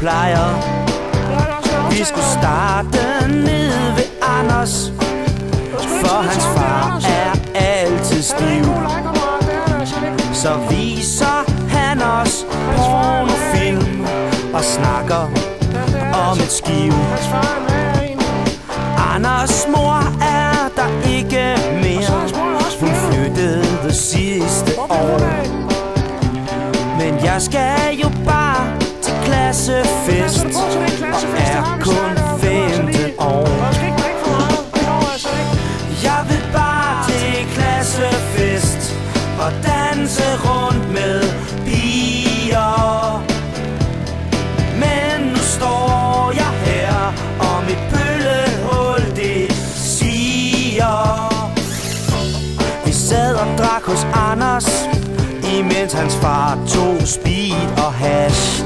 plejer. Vi skulle starte nede ved Anders, for hans far er altid stiv. Så viser han os pornofilm og snakker om et skiv. Anders mor er der ikke mere, hun flyttede sidste år. Men jeg skal jo bare til klassefest og er kun 15 år. Jeg vil bare til klassefest og danse rundt med piger. Men nu står jeg her, og mit pøllehul det siger. Vi sad og drak hos Anders, imens hans far tog speed og hash.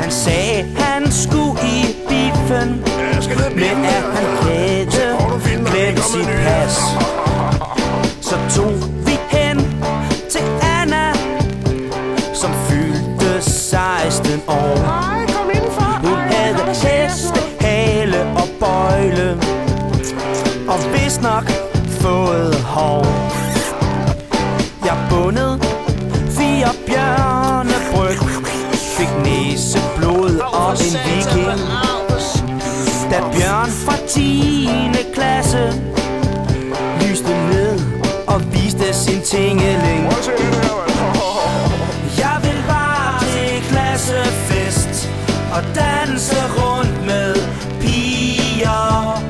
Han sagde han skulle i biffen, men at han havde glemt sit pas. Så tog vi hen til Anna, som fyldte 16 år. Hun havde heste, hale og bøjle, og vist nok fået hår. Jeg bundede 4 bjørnebryg, fik næseblod og en viking. Da Bjørn fra 10. klasse lyste ned og viste sin tingeling. Jeg vil bare til klassefest og danse rundt med piger.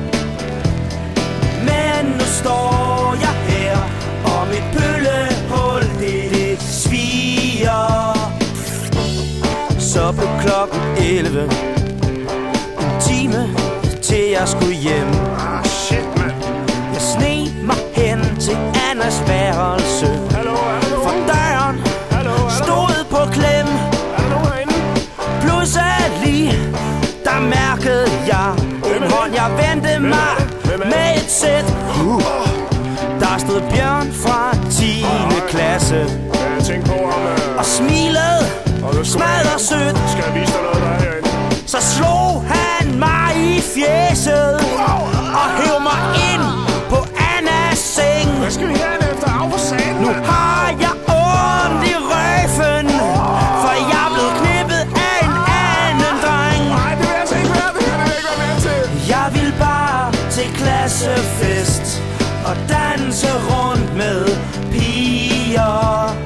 Men nu står jeg her, og mit pøllehul det sviger. Så blev klokken 11, en time til jeg skulle hjem. Jeg sneg mig hen til Annas værelse, for døren stod på klem. Pludselig der mærkede jeg en hånd, jeg vendte mig med et sæt. Der stod Bjørn fra 10. klasse og smilede smadret. Så slog han mig i fjeset og hev mig ind på Annas seng. Nu har jeg ondt i røven, for jeg er blevet knippet af en anden dreng. Jeg vil bare til klassefest og danse rundt med piger.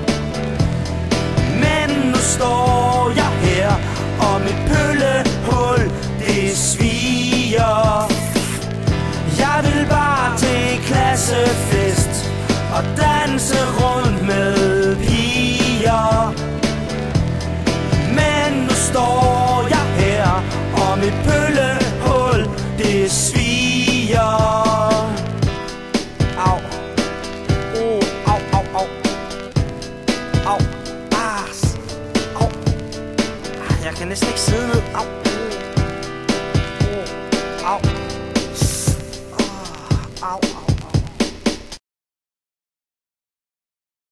Men nu står jeg her, og mit pøllehul det sviger. Jeg vil bare til klassefest og danse rundt med